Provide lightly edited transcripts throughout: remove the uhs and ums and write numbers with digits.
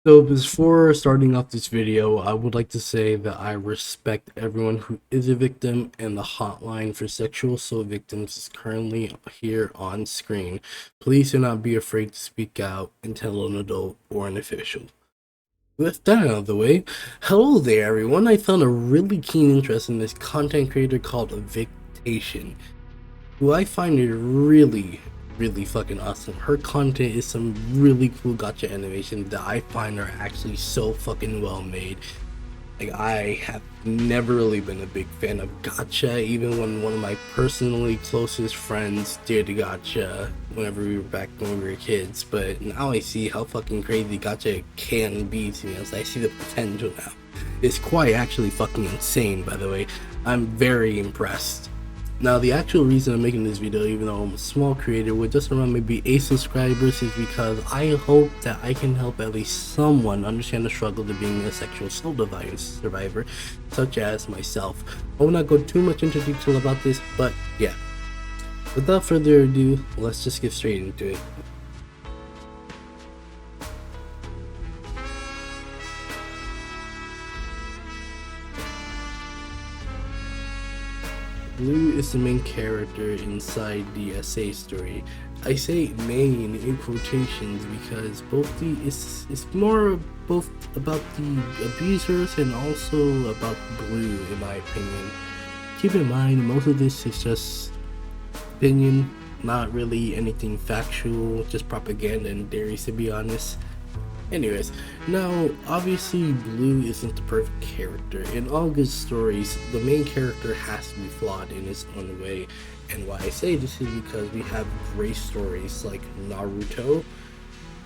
So before starting off this video, I would like to say that I respect everyone who is a victim, and the hotline for sexual assault victims is currently here on screen. Please do not be afraid to speak out and tell an adult or an official. With that out of the way, hello there everyone. I found a really keen interest in this content creator called Victation, who I find it really fucking awesome. Her content is some really cool gacha animations that I find are actually so fucking well made. Like, I have never really been a big fan of gacha, even when one of my personally closest friends did gacha whenever we were back when we were kids. But now I see how fucking crazy gacha can be, to be honest. I see the potential now. It's quite actually fucking insane, by the way. I'm very impressed. Now, the actual reason I'm making this video, even though I'm a small creator with just around maybe 8 subscribers, is because I hope that I can help at least someone understand the struggle of being a sexual assault survivor, such as myself. I will not go too much into detail about this, but yeah. Without further ado, let's just get straight into it. Blue is the main character inside the essay story. I say main in quotations because it's more both about the abusers and also about Blue, in my opinion. Keep in mind, most of this is just opinion, not really anything factual, just propaganda and theories, to be honest. Anyways, now obviously Blue isn't the perfect character. In all good stories, the main character has to be flawed in his own way. And why I say this is because we have great stories like Naruto,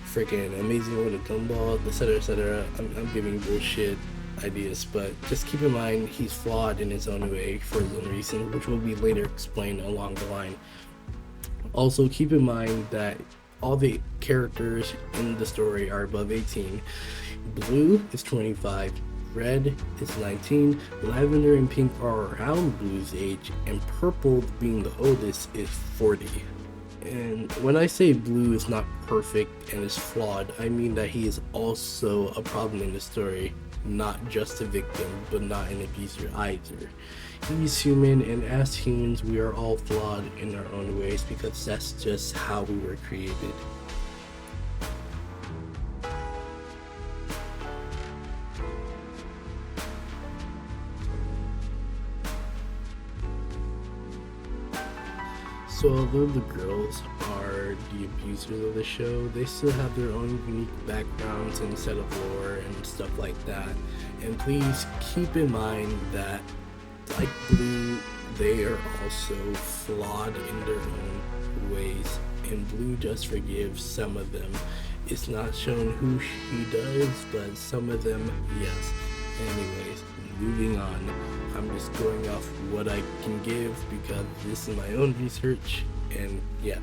freaking Amazing World of Gumball, etc, etc. I'm giving bullshit ideas, but just keep in mind he's flawed in his own way for his own reason, which will be later explained along the line. Also, keep in mind that all the characters in the story are above 18. Blue is 25, Red is 19, Lavender and Pink are around Blue's age, and Purple, being the oldest, is 40. And when I say Blue is not perfect and is flawed, I mean that he is also a problem in the story, not just a victim, but not an abuser either. He's human, and as humans we are all flawed in our own ways because that's just how we were created. So although the girls are the abusers of the show, they still have their own unique backgrounds and set of lore and stuff like that. And please keep in mind that, like Blue, they are also flawed in their own ways, and Blue just forgives some of them. It's not shown who she does, but some of them, yes. Anyways, moving on. I'm just going off what I can give because this is my own research, and yeah.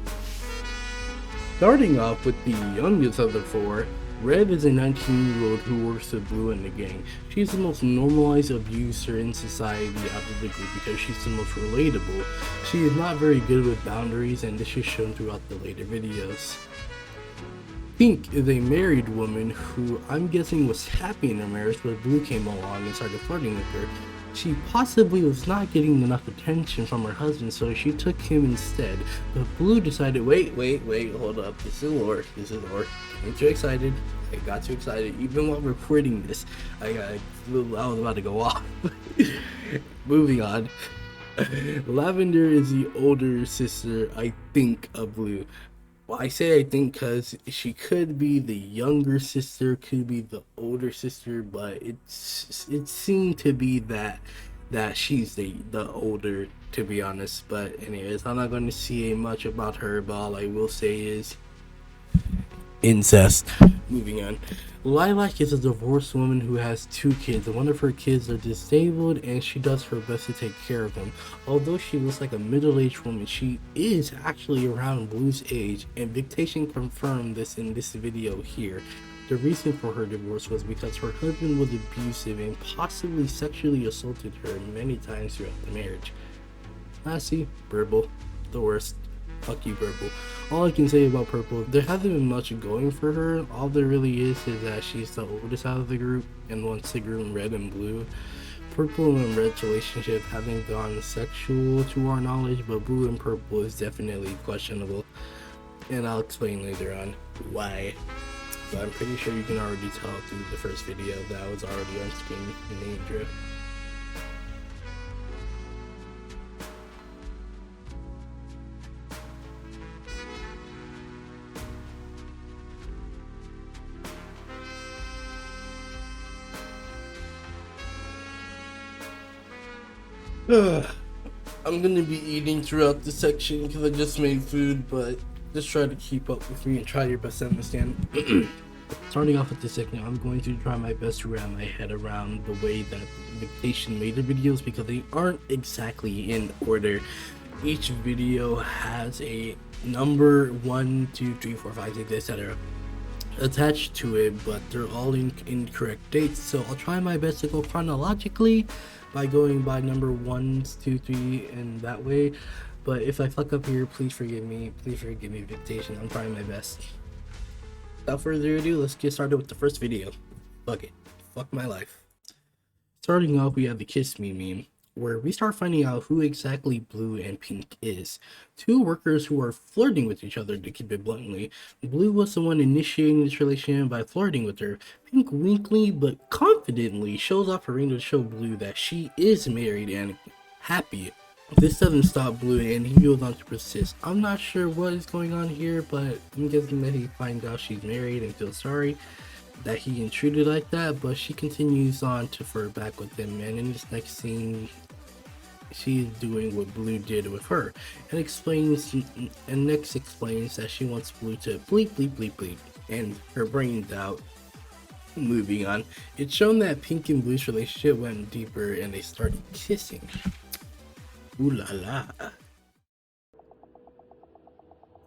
Starting off with the youngest of the four, Red is a 19-year-old who works with Blue in the gang. She's the most normalized abuser in society out of the group because she's the most relatable. She is not very good with boundaries, and this is shown throughout the later videos. Pink is a married woman who I'm guessing was happy in her marriage, but Blue came along and started flirting with her. She possibly was not getting enough attention from her husband, so she took him instead. But Blue decided, wait, hold up, this is lore. Getting too excited. I got too excited. Even while recording this, I was about to go off. Moving on. Lavender is the older sister, I think, of Blue. Well, I say I think because she could be the younger sister, could be the older sister, but it seemed to be that she's the older, to be honest. But anyways, I'm not going to say much about her, but all I will say is incest. Moving on. Lilac is a divorced woman who has 2 kids, and one of her kids are disabled, and she does her best to take care of them. Although she looks like a middle-aged woman, she is actually around Blue's age, and Victation confirmed this in this video here. The reason for her divorce was because her husband was abusive and possibly sexually assaulted her many times throughout the marriage. Lastly, Purple, the worst. Fuck you, Purple. All I can say about Purple, there hasn't been much going for her. All there really is that she's the oldest out of the group and wants to groom Red and Blue. Purple and Red's relationship haven't gone sexual to our knowledge, but Blue and Purple is definitely questionable. And I'll explain later on why. But I'm pretty sure you can already tell through the first video that was already on screen in the intro. I'm gonna be eating throughout this section because I just made food, but just try to keep up with me and try your best to understand. Starting off with this section, I'm going to try my best to wrap my head around the way that Victation made the videos because they aren't exactly in order. Each video has a number 1, 2, 3, 4, 5, 6, etc. attached to it, but they're all in incorrect dates, so I'll try my best to go chronologically by going by number 1, 2, 3 and that way. But if I fuck up here, please forgive me, Victation. I'm trying my best. Without further ado, let's get started with the first video. Fuck it, fuck my life. Starting off, we have the Kiss Me meme, where we start finding out who exactly Blue and Pink is. 2 workers who are flirting with each other, to keep it bluntly. Blue was the one initiating this relationship by flirting with her. Pink weakly but confidently shows off her ring to show Blue that she is married and happy. This doesn't stop Blue and he goes on to persist. I'm not sure what is going on here, but I'm guessing that he finds out she's married and feels sorry that he intruded like that, but she continues on to flirt back with him, and in this next scene she's doing what Blue did with her, and next explains that she wants Blue to bleep, and her brain's out. Moving on, it's shown that Pink and Blue's relationship went deeper and they started kissing. Ooh la la.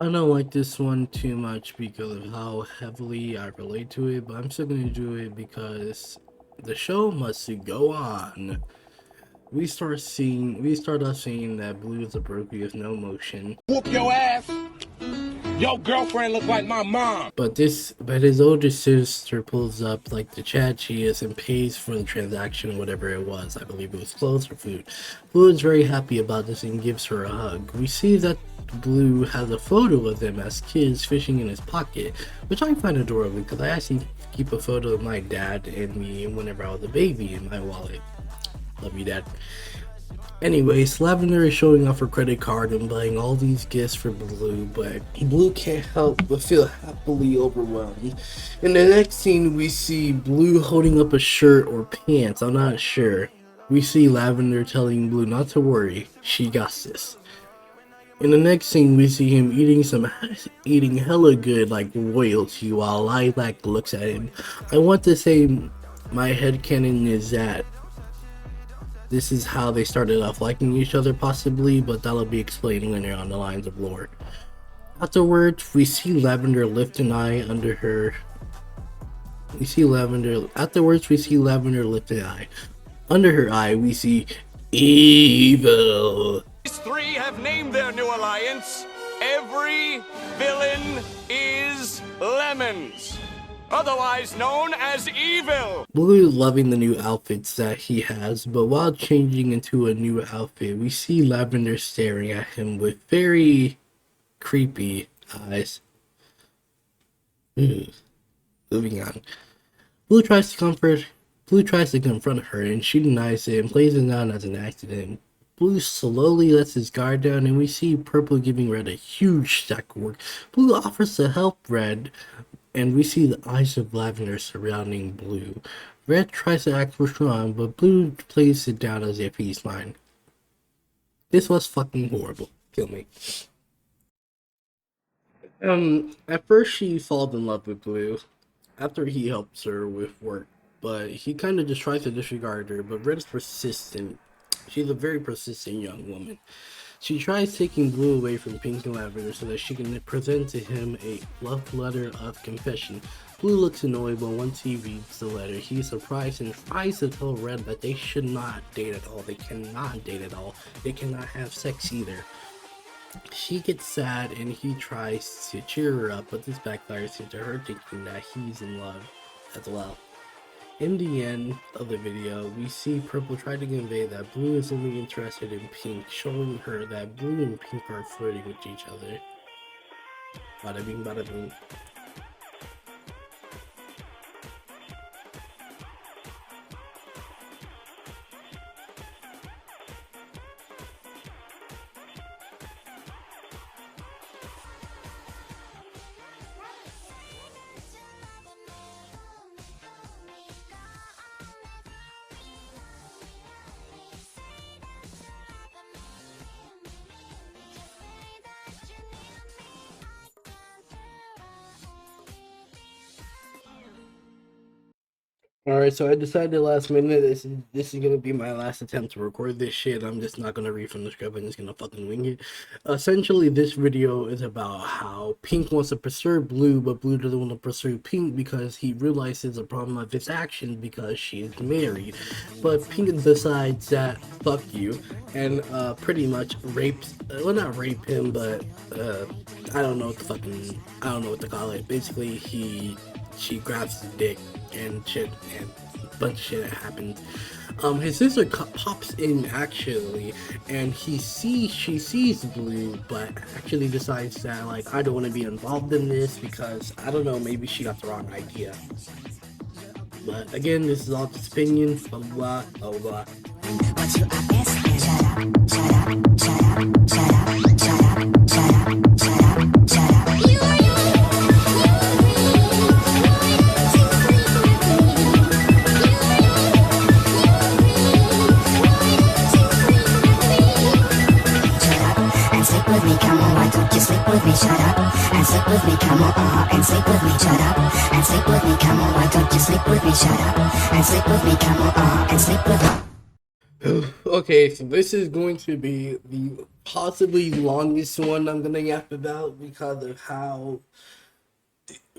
I don't like this one too much because of how heavily I relate to it, but I'm still gonna do it because the show must go on. We start off seeing that Blue is a brokey with no emotion. Whoop your ass! Your girlfriend look like my mom! But his older sister pulls up like the chat she is and pays for the transaction, whatever it was. I believe it was clothes or food. Blue is very happy about this and gives her a hug. We see that Blue has a photo of them as kids fishing in his pocket, which I find adorable because I actually keep a photo of my dad and me whenever I was a baby in my wallet. Love you, Dad. Anyways, Lavender is showing off her credit card and buying all these gifts for Blue, but Blue can't help but feel happily overwhelmed. In the next scene, we see Blue holding up a shirt or pants, I'm not sure. We see Lavender telling Blue not to worry, she got this. In the next scene, we see him eating hella good like royalty while Lilac looks at him. I want to say my headcanon is that this is how they started off liking each other possibly, but that'll be explained later on the lines of lore. Afterwards, we see Lavender lift an eye under her. Afterwards, we see Lavender lift an eye. Under her eye, we see evil. These 3 have named their new alliance. Every villain is Lemons. otherwise known as evil. Blue is loving the new outfits that he has, but while changing into a new outfit, we see Lavender staring at him with very creepy eyes. Moving on. Blue tries to confront her, and she denies it and plays it down as an accident. Blue slowly lets his guard down, and we see Purple giving Red a huge stack of work. Blue offers to help Red, and we see the eyes of Lavender surrounding Blue. Red tries to act strong, but Blue plays it down as if he's fine. This was fucking horrible. Kill me. At first she falls in love with Blue after he helps her with work, but he kind of just tries to disregard her. But Red is persistent. She's a very persistent young woman. She tries taking Blue away from Pink and Lavender so that she can present to him a love letter of confession. Blue looks annoyed, but once he reads the letter, he's surprised and tries to tell Red that they should not date at all. They cannot date at all. They cannot have sex either. She gets sad and he tries to cheer her up, but this backfires into her thinking that he's in love as well. In the end of the video, we see Purple try to convey that Blue is only interested in Pink, showing her that Blue and Pink are flirting with each other. Bada bing, bada boom. Alright, so I decided last minute this is gonna be my last attempt to record this shit. I'm just not gonna read from the script, I'm just gonna fucking wing it. Essentially, this video is about how Pink wants to pursue Blue, but Blue doesn't want to pursue Pink because he realizes the problem of his actions because she is married. But Pink decides that fuck you and pretty much rapes, well, not rape him, but I don't know what to call it. Basically, she grabs his dick and shit, and a bunch of shit that happens. His sister pops in actually, and she sees Blue, but actually decides that, like, I don't want to be involved in this because, I don't know, maybe she got the wrong idea. But again, this is all just opinion, blah blah blah blah. With me, come on, why don't you sleep with me, shut up, and sleep with me, come on, and sleep with me, shut up, and sleep with me, come on, why don't you sleep with me, shut up, and sleep with me, come on, and sleep with me. Okay, so this is going to be the possibly longest one I'm gonna yap about because of how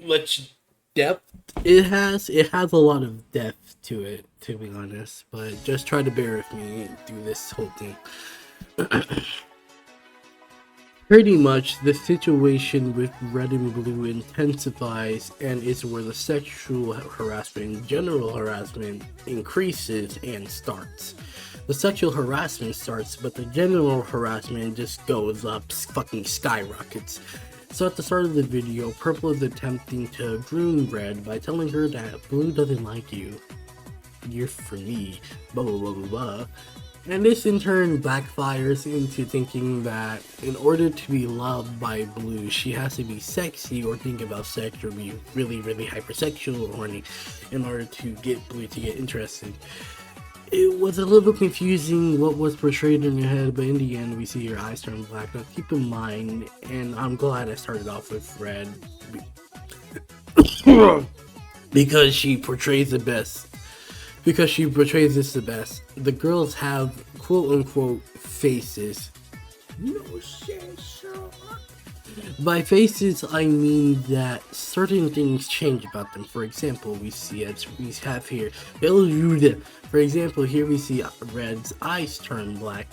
much depth it has. It has a lot of depth to it, to be honest, but just try to bear with me through this whole thing. Pretty much, the situation with Red and Blue intensifies and is where the sexual harassment, general harassment, increases and starts. The sexual harassment starts, but the general harassment just goes up, fucking skyrockets. So at the start of the video, Purple is attempting to groom Red by telling her that Blue doesn't like you. You're for me, blah blah blah blah blah. And this in turn backfires into thinking that in order to be loved by Blue, she has to be sexy or think about sex or be really, really hypersexual or horny in order to get Blue to get interested. It was a little bit confusing what was portrayed in her head, but in the end we see her eyes turn black. Now keep in mind, and I'm glad I started off with Red because she portrays the best. Because she portrays this the best. The girls have quote-unquote faces. No shit, sure. By faces, I mean that certain things change about them. For example, we have here, for example, here we see Red's eyes turn black.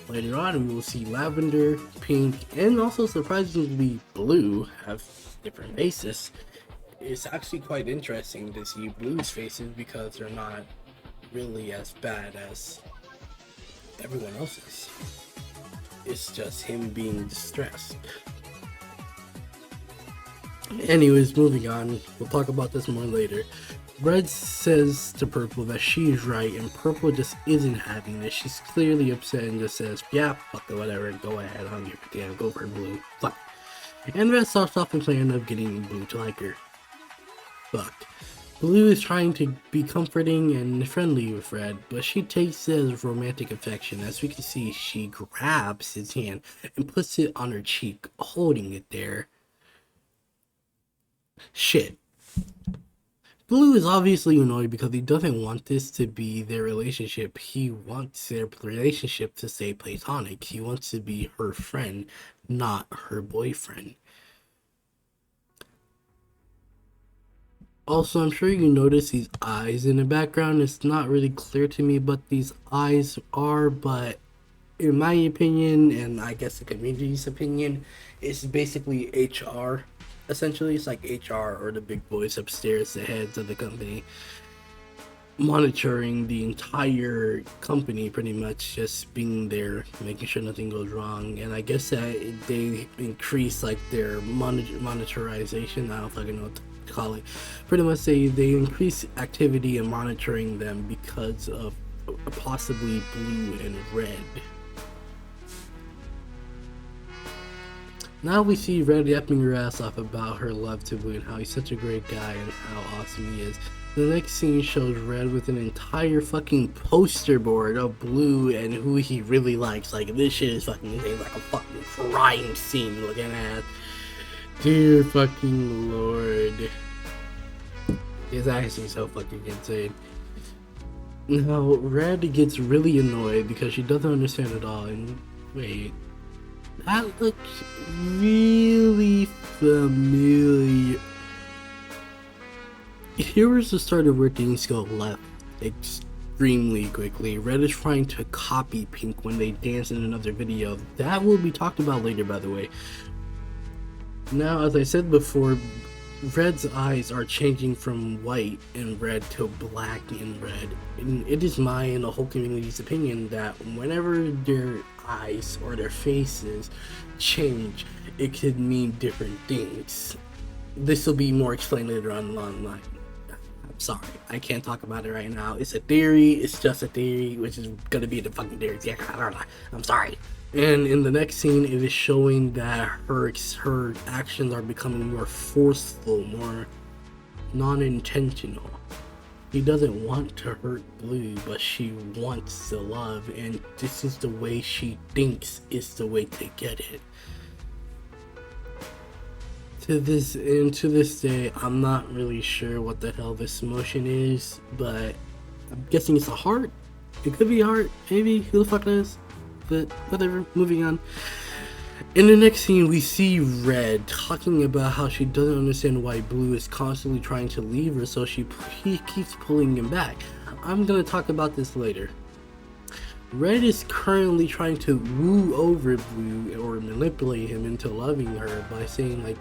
Later on, we will see Lavender, Pink, and also surprisingly Blue have different faces. it's actually quite interesting to see Blue's faces because they're not really as bad as everyone else's. It's just him being distressed. Anyways, moving on. We'll talk about this more later. Red says to Purple that she's right, and Purple just isn't having this. She's clearly upset and just says, yeah, fuck it, whatever, go ahead, I don't give a damn, go for Blue, fuck. And Red starts off the plan of getting Blue to like her. Fuck. Blue is trying to be comforting and friendly with Red, but she takes it as romantic affection. As we can see, she grabs his hand and puts it on her cheek, holding it there. Shit. Blue is obviously annoyed because he doesn't want this to be their relationship. He wants their relationship to stay platonic. He wants to be her friend, not her boyfriend. Also, I'm sure you notice these eyes in the background. It's not really clear to me, but these eyes are, but in my opinion, and I guess the community's opinion, it's basically HR. Essentially, it's like HR or the big boys upstairs, the heads of the company, monitoring the entire company, pretty much just being there, making sure nothing goes wrong. And I guess that they increase like their monitorization. I don't fucking know what to call it. Pretty much, they increase activity and monitoring them because of possibly Blue and Red. Now we see Red yapping her ass off about her love to Blue and how he's such a great guy and how awesome he is. The next scene shows Red with an entire fucking poster board of Blue and who he really likes. Like, this shit is fucking insane, like a fucking crime scene looking at. Dear fucking lord. It's actually so fucking insane. Now, Red gets really annoyed because she doesn't understand it all, and wait. That looks really familiar. Here is the start of where things go left extremely quickly. Red is trying to copy Pink when they dance in another video. That will be talked about later, by the way. Now, as I said before, Red's eyes are changing from white and red to black and red. And it is my and the whole community's opinion that whenever their eyes or their faces change, it could mean different things. This will be more explained later on online. I'm sorry, I can't talk about it right now. It's a theory, it's just a theory, which is gonna be the fucking theory. Yeah, I'm sorry. And in the next scene, it is showing that her actions are becoming more forceful, more non-intentional. He doesn't want to hurt Blue, but she wants the love, and this is the way she thinks is the way to get it. To this day, I'm not really sure what the hell this emotion is, but I'm guessing it's a heart. It could be a heart, maybe. Who the fuck knows? But whatever, moving on. In the next scene, we see Red talking about how she doesn't understand why Blue is constantly trying to leave her, so he keeps pulling him back. I'm gonna talk about this later. Red is currently trying to woo over Blue or manipulate him into loving her by saying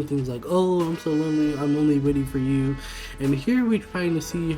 things like, "Oh, I'm so lonely, I'm only waiting for you." And here we're trying to see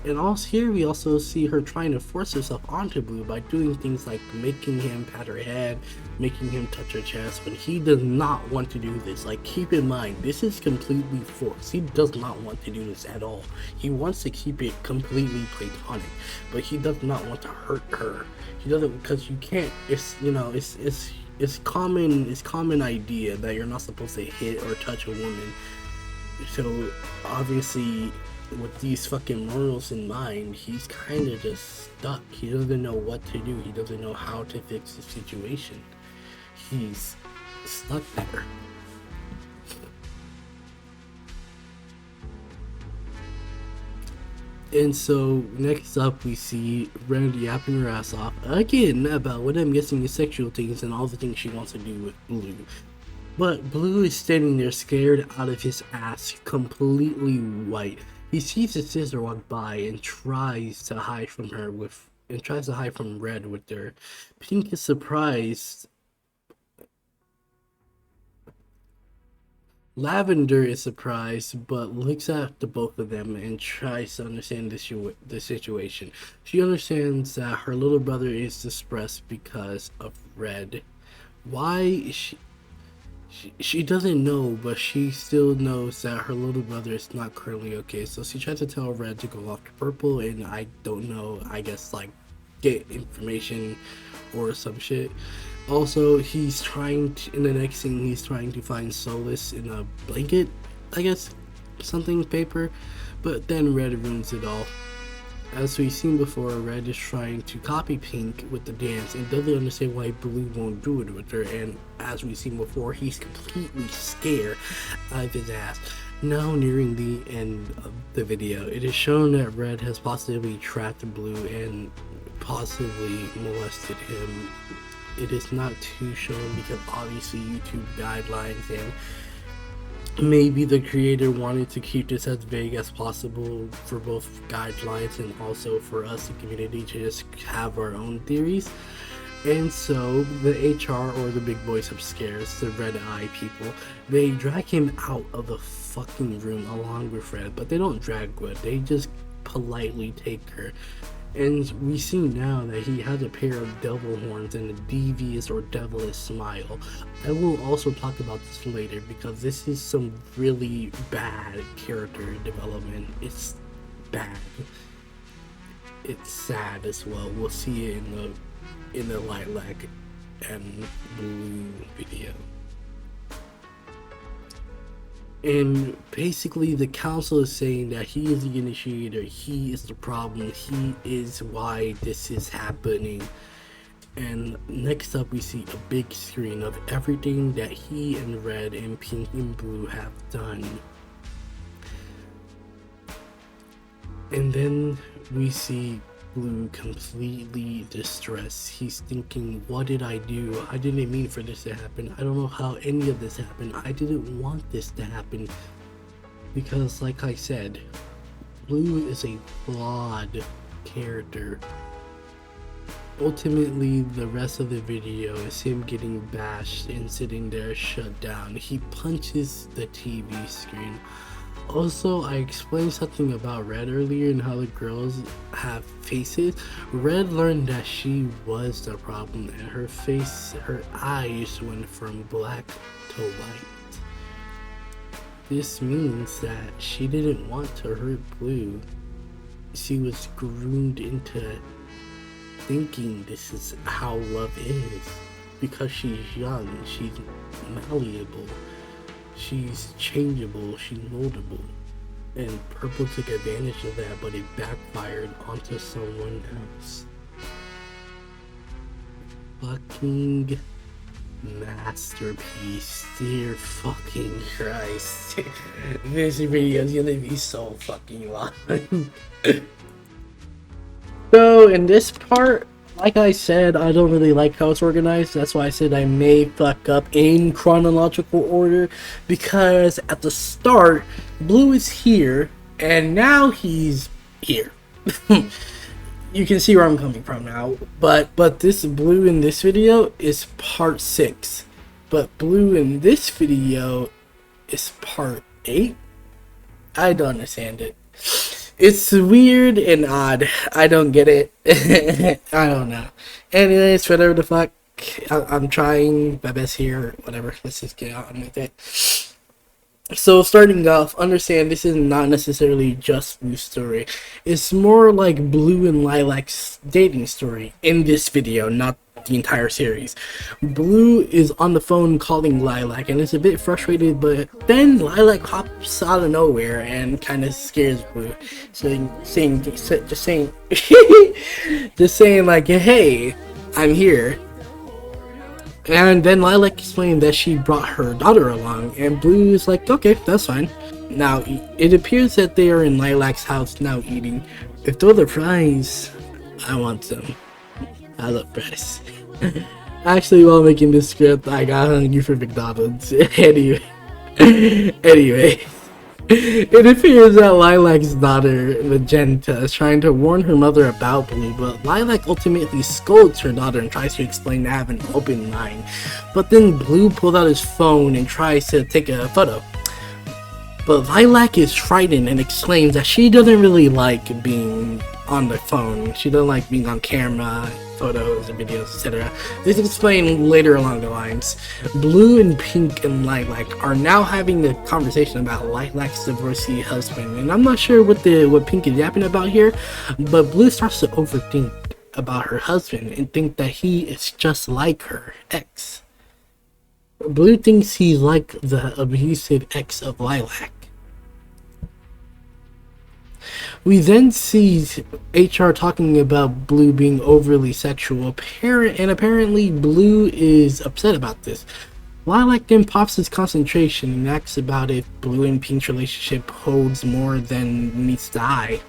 we also see her trying to force herself onto Blue by doing things like making him pat her head, making him touch her chest, when he does not want to do this. Like, keep in mind, this is completely forced. He does not want to do this at all. He wants to keep it completely platonic, but he does not want to hurt her. He doesn't, because you can't. It's, you know, it's common idea that you're not supposed to hit or touch a woman. So obviously, with these fucking morals in mind, he's kind of just stuck. He doesn't know what to do. He doesn't know how to fix the situation. He's stuck there. And so next up, we see Red yapping her ass off again about what I'm guessing is sexual things and all the things she wants to do with Blue. But Blue is standing there scared out of his ass, completely white. He sees his sister walk by and tries to hide from Red with her. Pink is surprised. Lavender is surprised, but looks at the both of them and tries to understand the situation. She understands that her little brother is distressed because of Red. Why? She doesn't know, but she still knows that her little brother is not currently okay. So she tries to tell Red to go off to Purple, and I don't know, I guess like get information or some shit. Also, he's trying to, in the next scene, he's trying to find solace in a blanket, I guess, something paper, but then Red ruins it all. As we've seen before, Red is trying to copy Pink with the dance and doesn't understand why Blue won't do it with her, and as we've seen before, he's completely scared out of his ass. Now nearing the end of the video, it is shown that Red has possibly trapped Blue and possibly molested him. It is not too shown because obviously YouTube guidelines, and maybe the creator wanted to keep this as vague as possible for both guidelines and also for us, the community, to just have our own theories. And so the HR, or the big boys upstairs, the red eye people, they drag him out of the fucking room along with Red, but they don't drag Red, they just politely take her. And we see now that he has a pair of devil horns and a devious or devilish smile. I will also talk about this later because this is some really bad character development. It's bad. It's sad as well. We'll see it in the Lilac and Blue video. And basically the council is saying that he is the initiator, he is the problem, he is why this is happening. And next up we see a big screen of everything that he and Red and Pink and Blue have done. And then we see Blue completely distressed. He's thinking, what did I do? I didn't mean for this to happen. I don't know how any of this happened. I didn't want this to happen. Because like I said, Blue is a flawed character. Ultimately, the rest of the video is him getting bashed and sitting there shut down. He punches the TV screen. Also, I explained something about Red earlier and how the girls have faces. Red learned that she was the problem, and her face, her eyes went from black to white. This means that she didn't want to hurt Blue. She was groomed into thinking this is how love is. Because she's young, she's malleable. She's changeable, she's moldable, and Purple took advantage of that, but it backfired onto someone else. Fucking masterpiece, dear fucking Christ. This video is gonna be so fucking long. So in this part, like I said, I don't really like how it's organized. That's why I said I may fuck up in chronological order, because at the start, Blue is here, and now he's here. You can see where I'm coming from now. But this Blue in this video is part 6. But Blue in this video is part 8? I don't understand it. It's weird and odd. I don't get it. I don't know. Anyways, whatever the fuck. I'm trying my best here. Whatever. Let's just get on with it. So starting off, understand this is not necessarily just Blue's story. It's more like Blue and Lilac's dating story in this video, not the entire series. Blue is on the phone calling Lilac and is a bit frustrated, but then Lilac pops out of nowhere and kind of scares Blue, just saying like, hey, I'm here. And then Lilac explained that she brought her daughter along, and Blue is like, okay, that's fine. Now, it appears that they are in Lilac's house now eating. If they're the fries, I want some. I love fries. Actually, while making this script, I got hungry for McDonald's. Anyway, it appears that Lilac's daughter, Magenta, is trying to warn her mother about Blue, but Lilac ultimately scolds her daughter and tries to explain to have an open mind. But then Blue pulls out his phone and tries to take a photo. But Lilac is frightened and explains that she doesn't really like being on the phone. She doesn't like being on camera, photos, and videos, etc. This is explained later along the lines. Blue and Pink and Lilac are now having a conversation about Lilac's divorcee husband, and I'm not sure what Pink is yapping about here, but Blue starts to overthink about her husband and think that he is just like her ex. Blue thinks he's like the abusive ex of Lilac. We then see HR talking about Blue being overly sexual, and apparently Blue is upset about this. Lilac then pops his concentration and asks about if Blue and Pink's relationship holds more than meets the eye.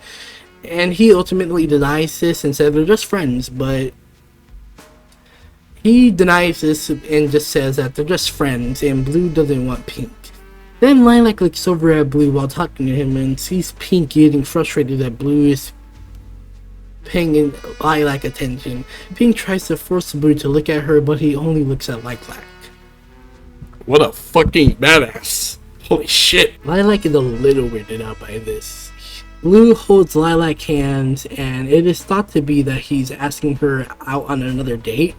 And he ultimately denies this and said they're just friends, but he denies this and just says that they're just friends and Blue doesn't want Pink. Then Lilac looks over at Blue while talking to him and sees Pink getting frustrated that Blue is paying Lilac attention. Pink tries to force Blue to look at her, but he only looks at Lilac. What a fucking badass. Holy shit. Lilac is a little weirded out by this. Blue holds Lilac's hands and it is thought to be that he's asking her out on another date.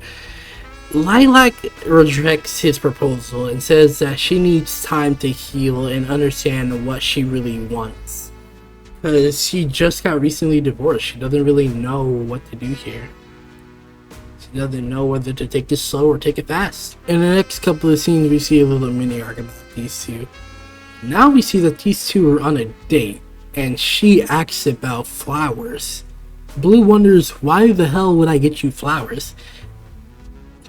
Lilac rejects his proposal and says that she needs time to heal and understand what she really wants. Because she just got recently divorced. She doesn't really know what to do here. She doesn't know whether to take it slow or take it fast. In the next couple of scenes, we see a little mini arc about these two. Now we see that these two are on a date, and she asks about flowers. Blue wonders, why the hell would I get you flowers?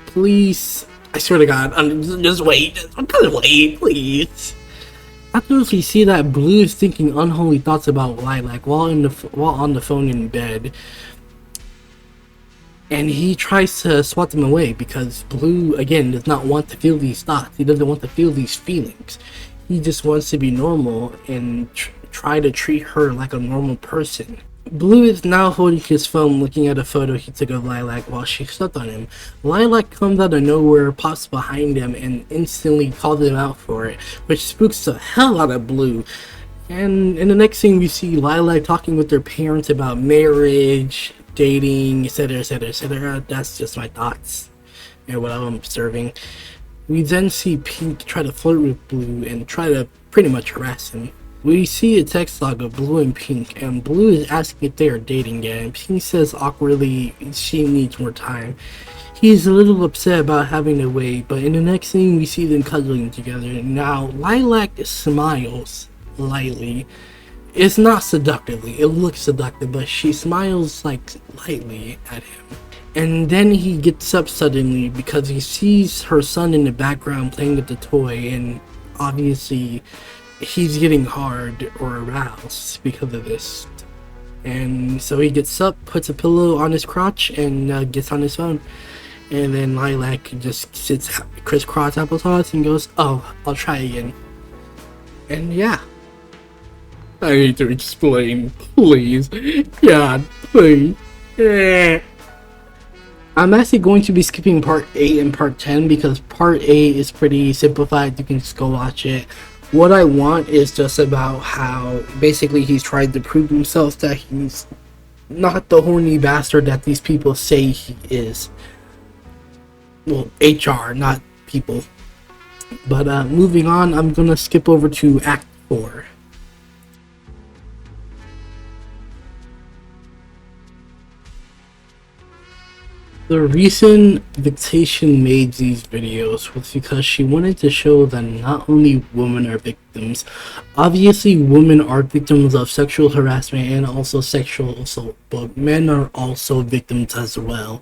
Please, I swear to God, just wait, just wait, please. Afterwards, we see that Blue is thinking unholy thoughts about Lilac while on the phone in bed, and he tries to swat them away because Blue, again, does not want to feel these thoughts. He doesn't want to feel these feelings. He just wants to be normal and try to treat her like a normal person. Blue is now holding his phone looking at a photo he took of Lilac while she slept on him. Lilac comes out of nowhere, pops behind him, and instantly calls him out for it, which spooks the hell out of Blue. And in the next scene, we see Lilac talking with their parents about marriage, dating, etc, etc, etc. That's just my thoughts and what I'm observing. We then see Pink try to flirt with Blue and try to pretty much harass him. We see a text log of Blue and Pink, and Blue is asking if they are dating yet, and Pink says awkwardly she needs more time. He's a little upset about having to wait, but in the next scene we see them cuddling together. Now, Lilac smiles lightly. It's not seductively, it looks seductive, but she smiles like lightly at him. And then he gets up suddenly because he sees her son in the background playing with the toy, and obviously he's getting hard or aroused because of this. And so he gets up, puts a pillow on his crotch, and gets on his phone. And then Lilac just sits crisscross applesauce and goes, oh, I'll try again. And yeah. I need to explain, please. God, please. I'm actually going to be skipping part 8 and part 10 because part 8 is pretty simplified. You can just go watch it. What I want is just about how basically he's tried to prove himself that he's not the horny bastard that these people say he is. Well, HR, not people. But moving on, I'm gonna skip over to Act 4. The reason Victation made these videos was because she wanted to show that not only women are victims. Obviously, women are victims of sexual harassment and also sexual assault, but men are also victims as well.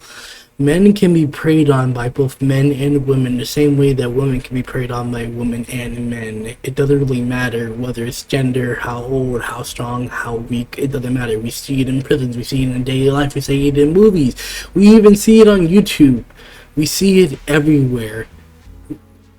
Men can be preyed on by both men and women the same way that women can be preyed on by women and men. It doesn't really matter whether it's gender, how old, how strong, how weak. It doesn't matter. We see it in prisons, we see it in daily life, we see it in movies. We even see it on YouTube. We see it everywhere.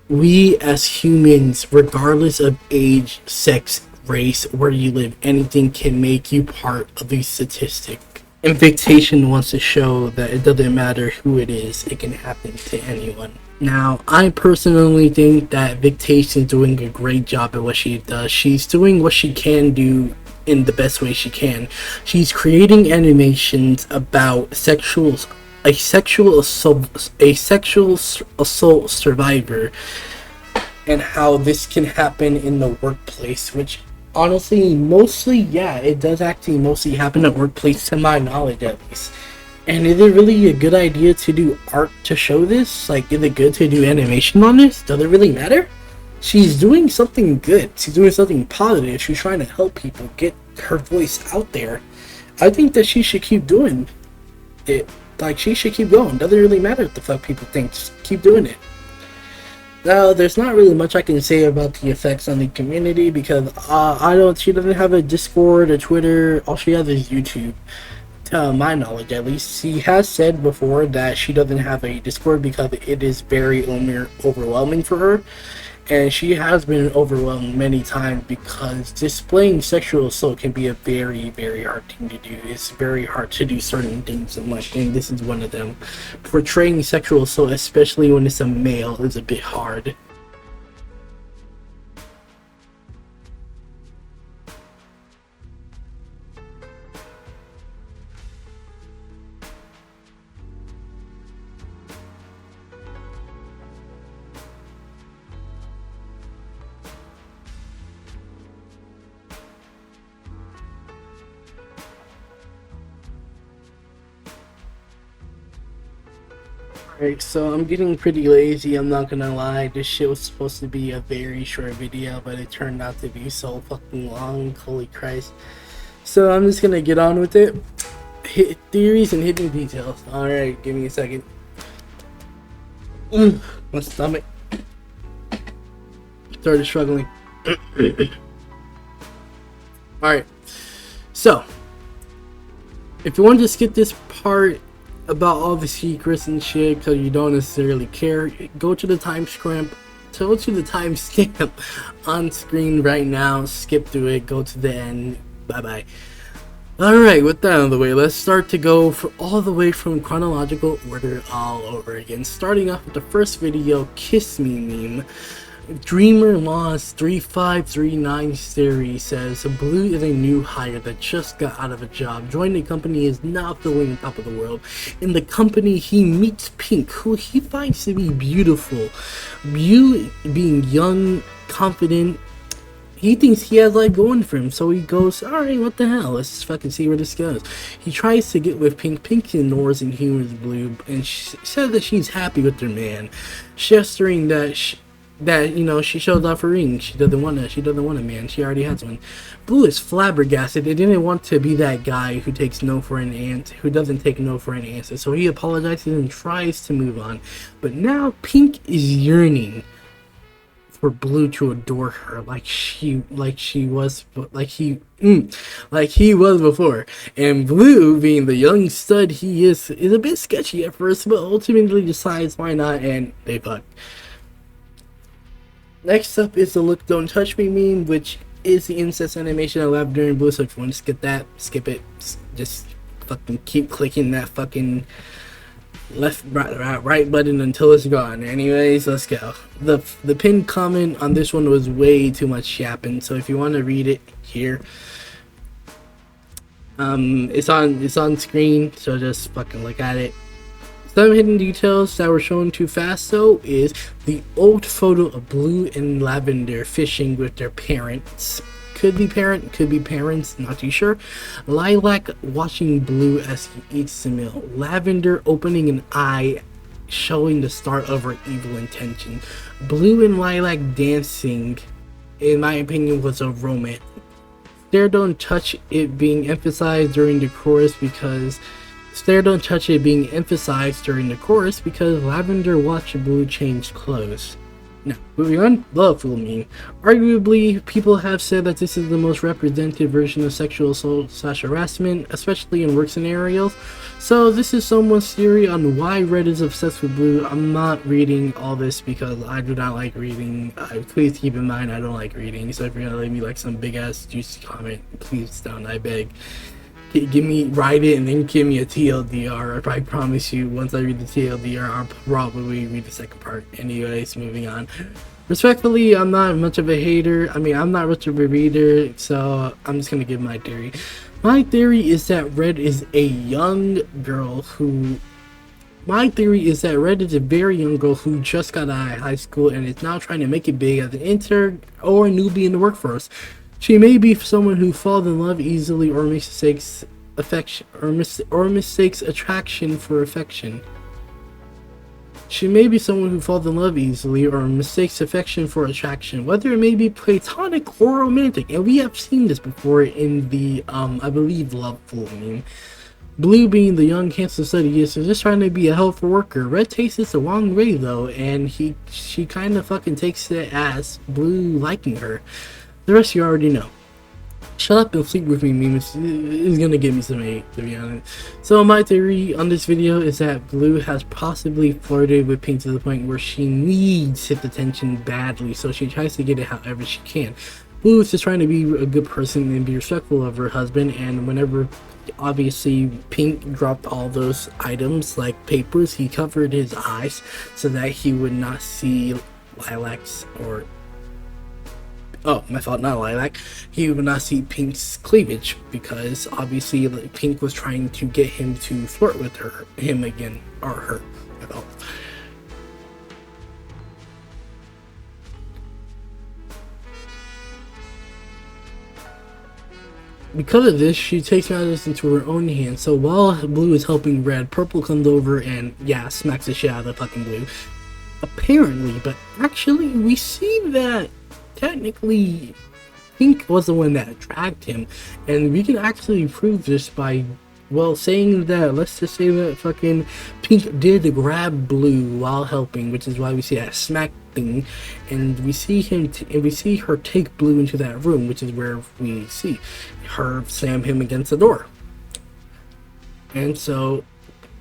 We as humans, regardless of age, sex, race, where you live, anything can make you part of the statistic. And Victation wants to show that it doesn't matter who it is, it can happen to anyone. Now, I personally think that Victation is doing a great job at what she does. She's doing what she can do in the best way she can. She's creating animations about a sexual assault survivor, and how this can happen in the workplace, which honestly, mostly, yeah, it does actually mostly happen at workplace, to my knowledge at least. And is it really a good idea to do art to show this? Like, is it good to do animation on this? Does it really matter? She's doing something good. She's doing something positive. She's trying to help people get her voice out there. I think that she should keep doing it. Like, she should keep going. Doesn't really matter what the fuck people think. Just keep doing it. Now, there's not really much I can say about the effects on the community because she doesn't have a Discord, a Twitter. All she has is YouTube. To my knowledge, at least. She has said before that she doesn't have a Discord because it is very overwhelming for her. And she has been overwhelmed many times because displaying sexual assault can be a very, very hard thing to do. It's very hard to do certain things in life, and this is one of them. Portraying sexual assault, especially when it's a male, is a bit hard. Alright, so I'm getting pretty lazy, I'm not gonna lie. This shit was supposed to be a very short video, but it turned out to be so fucking long, holy Christ. So I'm just gonna get on with it. Hit theories and hidden details. Alright, give me a second. My stomach started struggling. Alright, so if you want to skip this part about all the secrets and shit because you don't necessarily care, go to the timestamp on screen right now, skip through it, go to the end, bye bye. Alright, with that out of the way, let's start to go all the way from chronological order all over again, starting off with the first video, Kiss Me meme. Dreamer Lost 3539 series says Blue is a new hire that just got out of a job, joined a company, is now feeling on top of the world. In the company he meets Pink, who he finds to be beautiful. Blue being young, confident, he thinks he has life going for him, so he goes, alright, what the hell, let's just fucking see where this goes. He tries to get with Pink. Pink ignores and humors Blue, and she says that she's happy with her man, gesturing that she showed off her ring. She doesn't want a man. She already has one. Blue is flabbergasted. They didn't want to be that guy who takes no for an answer, who doesn't take no for an answer. So he apologizes and tries to move on. But now Pink is yearning for Blue to adore her like he was before. And Blue, being the young stud he is a bit sketchy at first, but ultimately decides why not, and they fuck. Next up is the Look Don't Touch Me meme, which is the incest animation of Lavender and Blue, so if you want to skip that, skip it. Just fucking keep clicking that fucking right button until it's gone. Anyways, let's go. The pinned comment on this one was way too much yapping, so if you want to read it here, it's on screen, so just fucking look at it. Some hidden details that were shown too fast though is the old photo of Blue and Lavender fishing with their parents. Could be parents, not too sure. Lilac watching Blue as he eats the meal. Lavender opening an eye, showing the start of her evil intention. Blue and Lilac dancing, in my opinion, was a romance. Stare Don't Touch It being emphasized during the chorus because Lavender watched Blue change clothes. Now, moving on, Loveful meme. Arguably, people have said that this is the most representative version of sexual assault / harassment, especially in work scenarios. So this is someone's theory on why Red is obsessed with Blue. I'm not reading all this because I do not like reading. Please keep in mind I don't like reading, so if you're gonna leave me like some big ass juicy comment, please don't, I beg. give me write it and then give me a TLDR. I promise you, once I read the TLDR, I'll probably read the second part. Anyways, moving on. Respectfully, I'm not much of a hater. I mean, I'm not much of a reader, so I'm just gonna give my theory. My theory is that Red is a young girl who. My theory is that Red is a very young girl who just got out of high school and is now trying to make it big as an intern or a newbie in the workforce. She may be someone who falls in love easily or mistakes affection or mistakes attraction for affection. She may be someone who falls in love easily or mistakes affection for attraction, whether it may be platonic or romantic. And we have seen this before in the I believe Loveful meme. Blue, being the young handsome studious, is just trying to be a helpful worker. Red takes it the wrong way though, and she kind of fucking takes it as Blue liking her. The rest you already know. Shut up and sleep with me meme is gonna give me some hate, to be honest. So my theory on this video is that Blue has possibly flirted with Pink to the point where she needs his attention badly, so she tries to get it however she can. Blue is just trying to be a good person and be respectful of her husband, and whenever obviously Pink dropped all those items like papers, he covered his eyes so that he would not see Lilac's or oh, my fault, not Lilac. He would not see Pink's cleavage because obviously Pink was trying to get him to flirt with him again, or her. My fault. Because of this, she takes matters into her own hands. So while Blue is helping Red, Purple comes over and yeah, smacks the shit out of the fucking Blue. Apparently, but actually, we see that technically Pink was the one that dragged him, and we can actually prove this by, well, saying that, let's just say that fucking Pink did grab Blue while helping, which is why we see that smack thing, and we see we see her take Blue into that room, which is where we see her slam him against the door. And so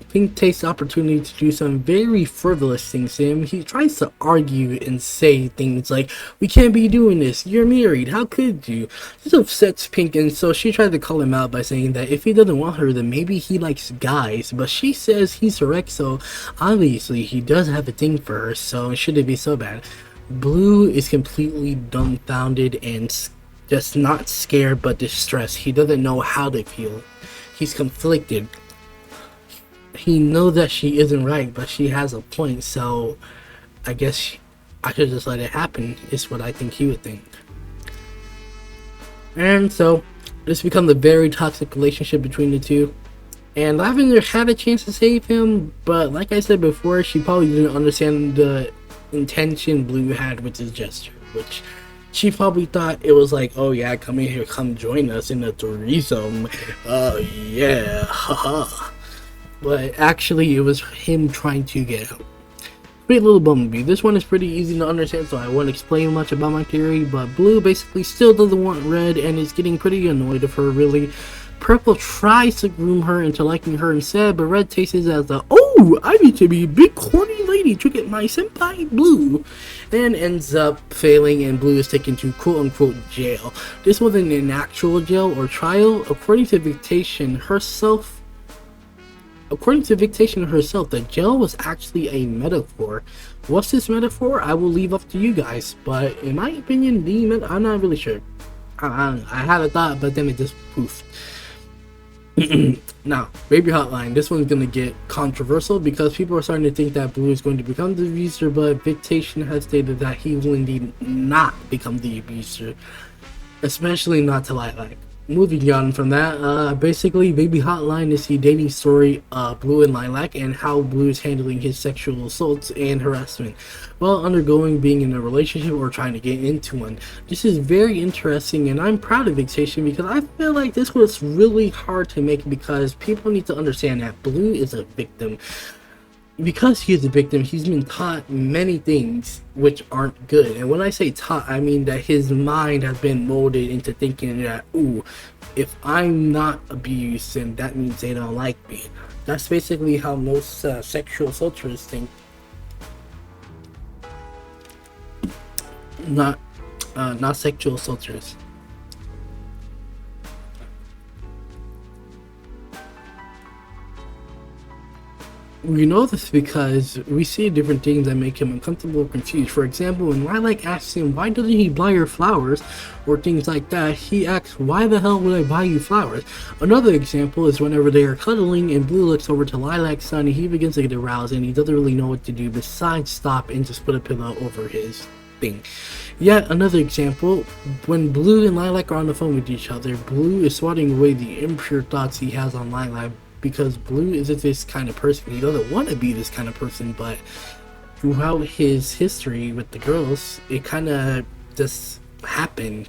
Pink takes the opportunity to do some very frivolous things to him. He tries to argue and say things like, we can't be doing this, you're married, how could you? This upsets Pink, and so she tried to call him out by saying that if he doesn't want her, then maybe he likes guys, but she says he's correct, so obviously he does have a thing for her, so should it be so bad? Blue is completely dumbfounded and just not scared but distressed. He doesn't know how to feel. He's conflicted. He knows that she isn't right, but she has a point, so I guess I should just let it happen, is what I think he would think. And so this becomes a very toxic relationship between the two, and Lavender had a chance to save him, but like I said before, she probably didn't understand the intention Blue had with his gesture, which she probably thought it was like, oh yeah, come in here, come join us in a threesome, yeah, haha. But actually, it was him trying to get out. Great little Bumblebee. This one is pretty easy to understand, so I won't explain much about my theory, but Blue basically still doesn't want Red and is getting pretty annoyed of her, really. Purple tries to groom her into liking her instead, but Red takes it as a, oh, I need to be a big horny lady to get my senpai Blue, and ends up failing, and Blue is taken to quote-unquote jail. This wasn't an actual jail or trial. According to Victation herself, the jail was actually a metaphor. What's this metaphor? I will leave up to you guys, but in my opinion, I'm not really sure. I had a thought, but then it just poofed. Now, Baby Hotline, this one's gonna get controversial because people are starting to think that Blue is going to become the abuser, but Victation has stated that he will indeed not become the abuser, especially not to Lilac. Moving on from that, basically Baby Hotline is the dating story of Blue and Lilac and how Blue is handling his sexual assaults and harassment while undergoing being in a relationship or trying to get into one. This is very interesting, and I'm proud of Victation because I feel like this was really hard to make because people need to understand that Blue is a victim. Because he is a victim, he's been taught many things which aren't good. And when I say taught, I mean that his mind has been molded into thinking that, ooh, if I'm not abused, then that means they don't like me. That's basically how most sexual assaulters think. Not sexual assaulters. We know this because we see different things that make him uncomfortable or confused. For example, when Lilac asks him, why doesn't he buy her flowers? Or things like that, he asks, why the hell would I buy you flowers? Another example is whenever they are cuddling and Blue looks over to Lilac's son, he begins to get aroused and he doesn't really know what to do besides stop and just put a pillow over his thing. Yet another example, when Blue and Lilac are on the phone with each other, Blue is swatting away the impure thoughts he has on Lilac, because Blue isn't this kind of person. He doesn't want to be this kind of person, but throughout his history with the girls, it kind of just happened.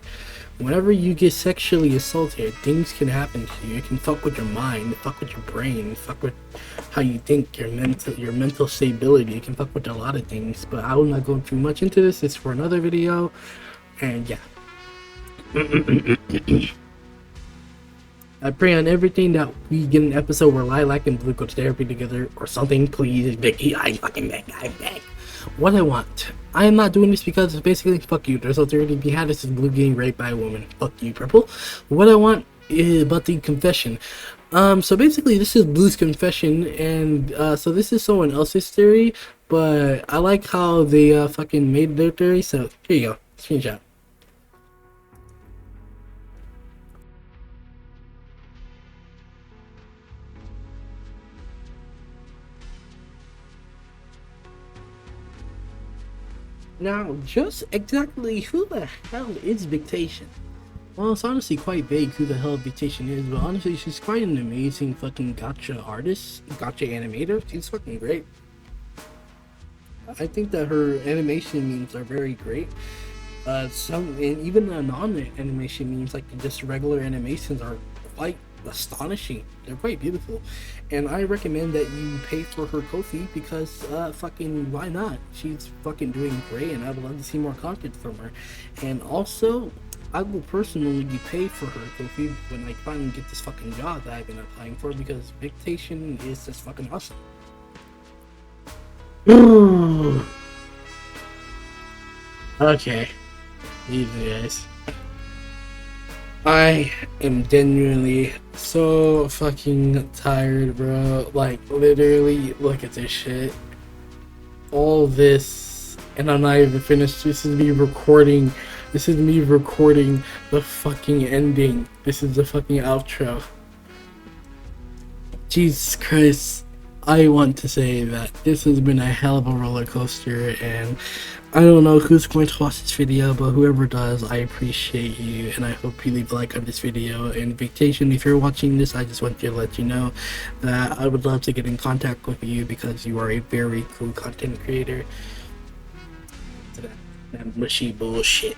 Whenever you get sexually assaulted, things can happen to you. It can fuck with your mind, fuck with your brain, fuck with how you think, your mental stability. It can fuck with a lot of things, but I will not go too much into this. It's for another video, and yeah. I pray on everything that we get an episode where Lilac and Blue go to therapy together or something. Please, Vicky, I fucking beg, I beg. What I want. I am not doing this because it's basically fuck you. There's no therapy behind this. Is Blue getting raped by a woman. Fuck you, Purple. What I want is about the confession. So basically this is Blue's confession, and so this is someone else's theory, but I like how they fucking made their theory. So here you go. Screenshot. Now, just exactly who the hell is Victation? Well, it's honestly quite vague who the hell Victation is, but honestly, she's quite an amazing fucking gacha artist, gacha animator. She's fucking great. I think that her animation memes are very great. And even the non-animation memes, like just regular animations, are quite astonishing. They're quite beautiful, and I recommend that you pay for her Ko-fi because fucking why not? She's fucking doing great, and I would love to see more content from her. And also, I will personally pay for her Ko-fi when I finally get this fucking job that I've been applying for, because Victation is just fucking awesome. Okay, easy guys. I am genuinely so fucking tired, bro. Like, literally, look at this shit. All this, and I'm not even finished. This is me recording. This is me recording the fucking ending. This is the fucking outro. Jesus Christ. I want to say that this has been a hell of a roller coaster, and I don't know who's going to watch this video, but whoever does, I appreciate you, and I hope you leave a like on this video. And Victation, if you're watching this, I just want to let you know that I would love to get in contact with you because you are a very cool content creator. That mushy bullshit.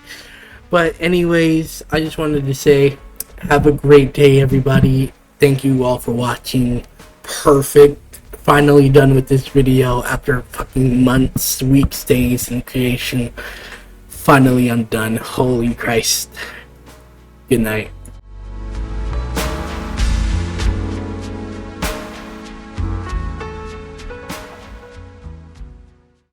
But anyways, I just wanted to say, have a great day, everybody. Thank you all for watching. Perfect. Finally done with this video after fucking months, weeks, days in creation. Finally I'm done. Holy Christ. Good night.